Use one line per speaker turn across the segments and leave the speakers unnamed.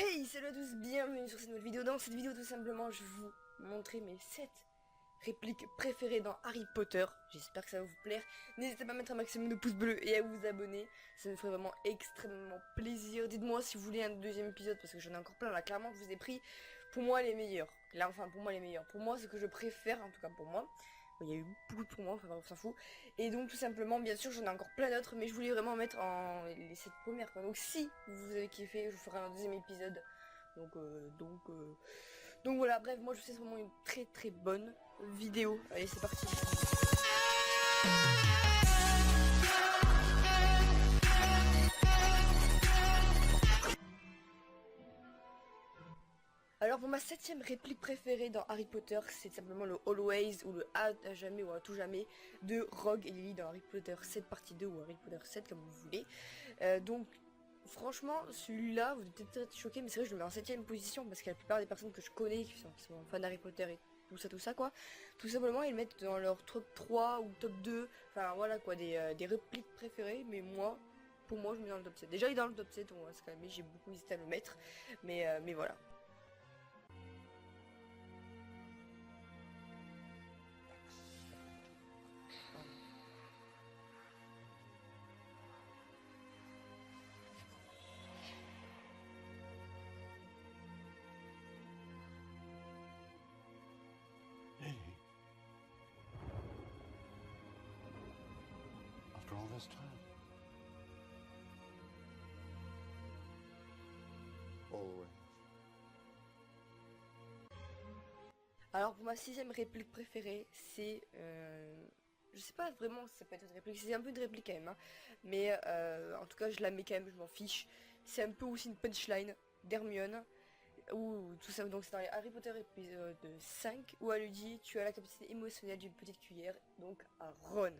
Hey, salut à tous, bienvenue sur cette nouvelle vidéo. Dans cette vidéo, tout simplement, je vais vous montrer mes 7 répliques préférées dans Harry Potter. J'espère que ça va vous plaire. N'hésitez pas à mettre un maximum de pouces bleus et à vous abonner. Ça me ferait vraiment extrêmement plaisir. Dites-moi si vous voulez un deuxième épisode, parce que j'en ai encore plein là. Clairement, je vous ai pris pour moi les meilleurs. Là, enfin, pour moi les meilleurs. Pour moi, ce que je préfère, en tout cas pour moi. Il y a eu beaucoup de pour moi, enfin bref, on s'en fout. Et donc tout simplement, bien sûr, j'en ai encore plein d'autres, mais je voulais vraiment mettre en les 7 premières quoi. Donc si vous avez kiffé, je vous ferai un deuxième épisode. Donc voilà, bref, moi je vous souhaite vraiment une très très bonne vidéo. Allez, c'est parti. Alors pour ma 7ème réplique préférée dans Harry Potter, c'est simplement le Always ou le à jamais ou à tout jamais de Rogue et Lily dans Harry Potter 7 partie 2 ou Harry Potter 7 comme vous voulez. Donc franchement celui-là, vous êtes peut-être choqués, mais c'est vrai je le mets en 7ème position parce que la plupart des personnes que je connais qui sont fans d'Harry Potter et tout ça quoi, tout simplement ils le mettent dans leur top 3 ou top 2, enfin voilà quoi, des répliques préférées, mais moi, pour moi je le mets dans le top 7. Déjà il est dans le top 7, on va se calmer, j'ai beaucoup hésité à le mettre, mais voilà.
Lily. After all this time. Always.
Alors pour ma 6ème réplique préférée, c'est... je sais pas vraiment si ça peut être une réplique, c'est un peu une réplique quand même, hein, mais en tout cas je la mets quand même, je m'en fiche. C'est un peu aussi une punchline d'Hermione, ou tout ça, donc c'est dans les Harry Potter épisode 5, où elle lui dit tu as la capacité émotionnelle d'une petite cuillère, donc à Ron.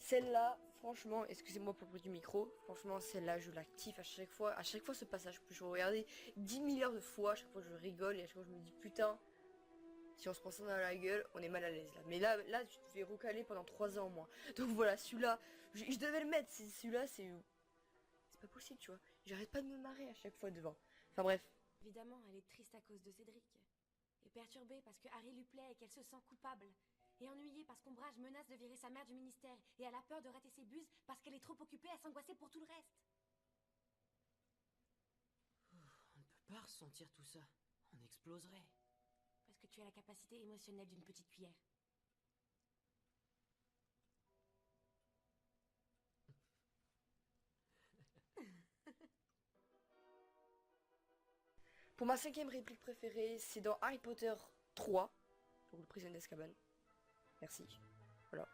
Celle-là, franchement, excusez-moi pour le bruit du micro, franchement celle-là je la kiffe à chaque fois ce passage, je regardais 10 milliards de fois, à chaque fois je rigole et à chaque fois je me dis putain, si on se prend ça dans la gueule, on est mal à l'aise là. Mais là tu te fais recaler pendant 3 ans au moins. Donc voilà, celui-là, je devais le mettre, celui-là c'est pas possible tu vois. J'arrête pas de me marrer à chaque fois devant. Enfin bref.
Évidemment, elle est triste à cause de Cédric. Et perturbée parce que Harry lui plaît et qu'elle se sent coupable. Et ennuyée parce qu'Ombrage menace de virer sa mère du ministère. Et elle a peur de rater ses buses parce qu'elle est trop occupée à s'angoisser pour tout le reste.
On ne peut pas ressentir tout ça. On exploserait.
Parce que tu as la capacité émotionnelle d'une petite cuillère.
Pour ma 5ème réplique préférée, c'est dans Harry Potter 3, donc le prisonnier d'Azkaban. Merci. Voilà.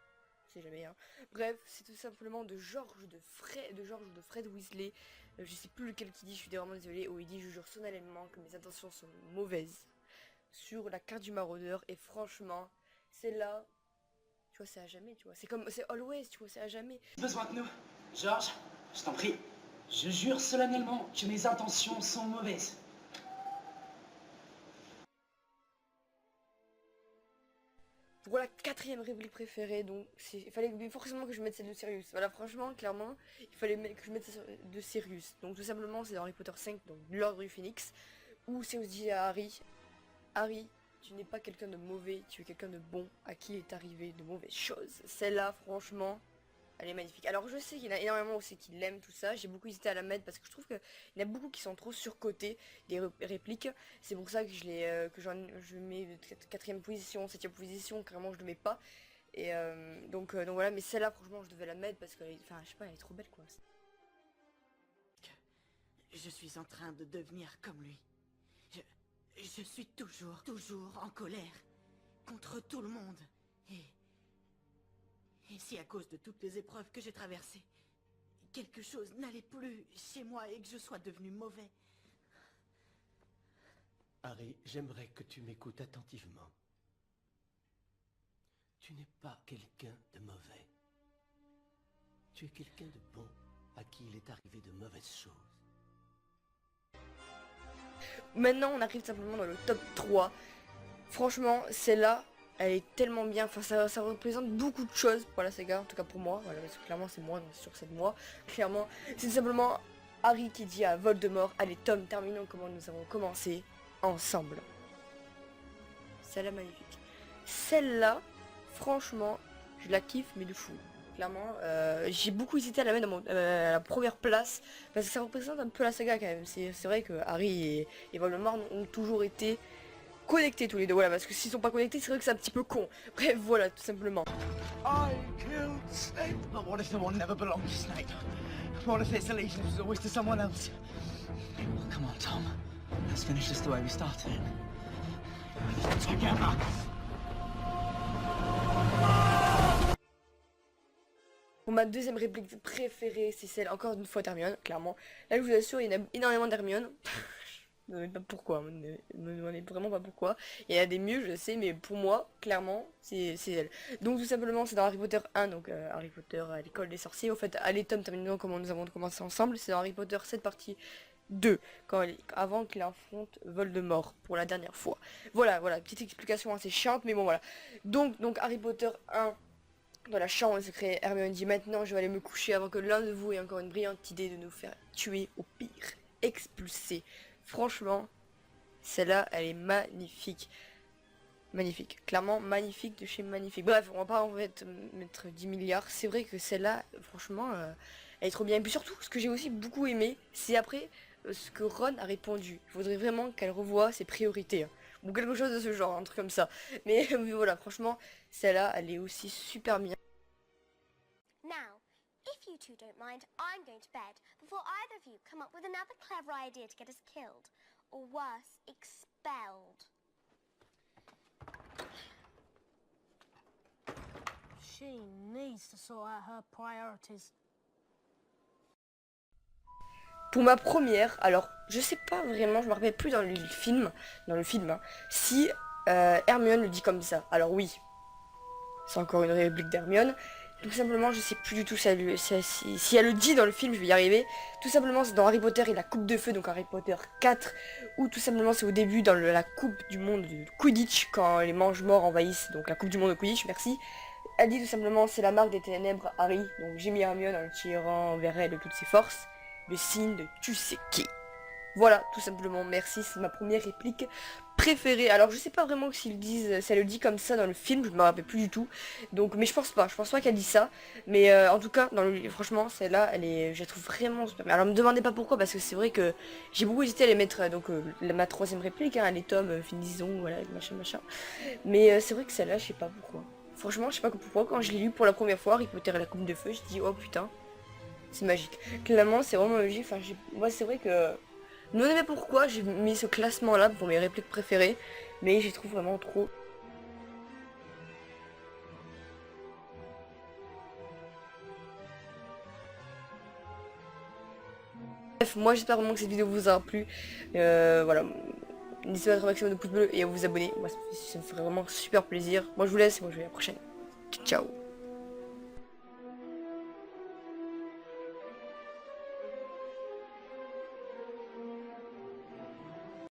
C'est jamais hein. Bref, c'est tout simplement de George de Fred Weasley. Je sais plus lequel qui dit, je suis vraiment désolée, où il dit je jure solennellement que mes intentions sont mauvaises sur la carte du maraudeur, et franchement, celle-là, tu vois, c'est à jamais, tu vois. C'est comme, c'est always, tu vois, c'est à jamais.
Besoin de nous. Georges, je t'en prie. Je jure solennellement que mes intentions sont mauvaises.
Pour la 4ème réplique préférée, donc il fallait forcément que je mette celle de Sirius. Voilà, franchement, clairement, il fallait que je mette celle de Sirius. Donc tout simplement, c'est dans Harry Potter 5, donc l'ordre du Phénix, où Sirius dit à Harry, Harry, tu n'es pas quelqu'un de mauvais, tu es quelqu'un de bon, à qui est arrivé de mauvaises choses. Celle-là, franchement, elle est magnifique. Alors je sais qu'il y en a énormément aussi qui l'aiment, tout ça. J'ai beaucoup hésité à la mettre parce que je trouve qu'il y en a beaucoup qui sont trop surcotés des répliques. C'est pour ça que je mets de 4ème position, 7ème position, carrément je le mets pas. Et donc voilà, mais celle-là franchement je devais la mettre parce qu'elle est, enfin je sais pas, elle est trop belle quoi.
Je suis en train de devenir comme lui. Je suis toujours en colère. Contre tout le monde. Et si à cause de toutes les épreuves que j'ai traversées, quelque chose n'allait plus chez moi et que je sois devenu mauvais.
Harry, j'aimerais que tu m'écoutes attentivement. Tu n'es pas quelqu'un de mauvais. Tu es quelqu'un de bon à qui il est arrivé de mauvaises choses.
Maintenant on arrive simplement dans le top 3. Franchement, celle-là, elle est tellement bien, enfin ça représente beaucoup de choses pour la saga, en tout cas pour moi, voilà, parce que clairement c'est moi, donc c'est sûr que c'est de moi, clairement, c'est simplement Harry qui dit à Voldemort, allez Tom, terminons comment nous avons commencé ensemble. Celle-là magnifique. Celle-là, franchement, je la kiffe mais de fou. Clairement, j'ai beaucoup hésité à la mettre à la première place parce que ça représente un peu la saga quand même. C'est vrai que Harry et Voldemort ont toujours été connectés tous les deux. Voilà, parce que s'ils sont pas connectés, c'est vrai que c'est un petit peu con. Bref, voilà, tout simplement.
I killed Snape. But what if the one never belonged to Snape? What if its allegiance was always to someone else? Oh, come on, Tom. Let's finish this the way we started. Together.
Pour ma deuxième réplique préférée, c'est celle encore une fois d'Hermione, clairement. Là, je vous assure, il y en a énormément d'Hermione. Je ne sais pas pourquoi, ne me demandez vraiment pas pourquoi. Il y en a des mieux, je sais, mais pour moi, clairement, c'est elle. Donc tout simplement, c'est dans Harry Potter 1, donc Harry Potter à l'école des sorciers. Au fait, allez Tom, terminons comment nous avons commencé ensemble. C'est dans Harry Potter 7 partie 2, avant qu'il affronte Voldemort pour la dernière fois. Voilà, petite explication assez chiante, mais bon voilà. Donc Harry Potter 1, dans la chambre secrète, Hermione dit maintenant je vais aller me coucher avant que l'un de vous ait encore une brillante idée de nous faire tuer au pire, expulser. Franchement, celle-là, elle est magnifique. Magnifique. Clairement, magnifique de chez magnifique. Bref, on va pas en fait mettre 10 milliards. C'est vrai que celle-là, franchement, elle est trop bien. Et puis surtout, ce que j'ai aussi beaucoup aimé, c'est après ce que Ron a répondu. Il faudrait vraiment qu'elle revoie ses priorités. Hein. Ou quelque chose de ce genre, un truc comme ça. Mais voilà, franchement, celle-là, elle est aussi super bien.
Now, if you two don't mind, I'm going to bed before either of you come up with another clever idea to get us killed, or worse, expelled.
She needs to sort out her priorities.
Pour ma première, alors je sais pas vraiment, je me rappelle plus dans le film, hein, si Hermione le dit comme ça. Alors oui, c'est encore une réplique d'Hermione. Tout simplement, je sais plus du tout si elle le dit dans le film, je vais y arriver. Tout simplement, c'est dans Harry Potter et la coupe de feu, donc Harry Potter 4, ou tout simplement c'est au début dans la coupe du monde de Quidditch, quand les mange-morts envahissent, donc la coupe du monde de Quidditch, merci. Elle dit tout simplement, c'est la marque des ténèbres, Harry. Donc j'ai mis Hermione en le tirant vers elle de toutes ses forces. Le signe de tu sais qui. Voilà, tout simplement, merci, c'est ma première réplique préférée. Alors je sais pas vraiment si elle le dit comme ça dans le film, je me rappelle plus du tout. Donc, mais je pense pas qu'elle dit ça. Mais en tout cas, franchement, celle-là, je la trouve vraiment super bien. Alors me demandez pas pourquoi, parce que c'est vrai que j'ai beaucoup hésité à les mettre, ma troisième réplique, hein, les tomes, finissons, voilà, machin. Mais c'est vrai que celle-là, je sais pas pourquoi. Franchement, je sais pas pourquoi, quand je l'ai lu pour la première fois, Harry Potter et la coupe de feu, je dis oh putain, c'est magique. Clairement, c'est vraiment magique. Enfin, moi, c'est vrai que... Ne me demandez pas pourquoi j'ai mis ce classement-là pour mes répliques préférées, mais j'y trouve vraiment trop. Bref, moi j'espère vraiment que cette vidéo vous aura plu. Voilà. N'hésitez pas à mettre un maximum de pouces bleus et à vous abonner. Moi, ça me ferait vraiment super plaisir. Moi je vous laisse et moi je vous dis à la prochaine. Ciao.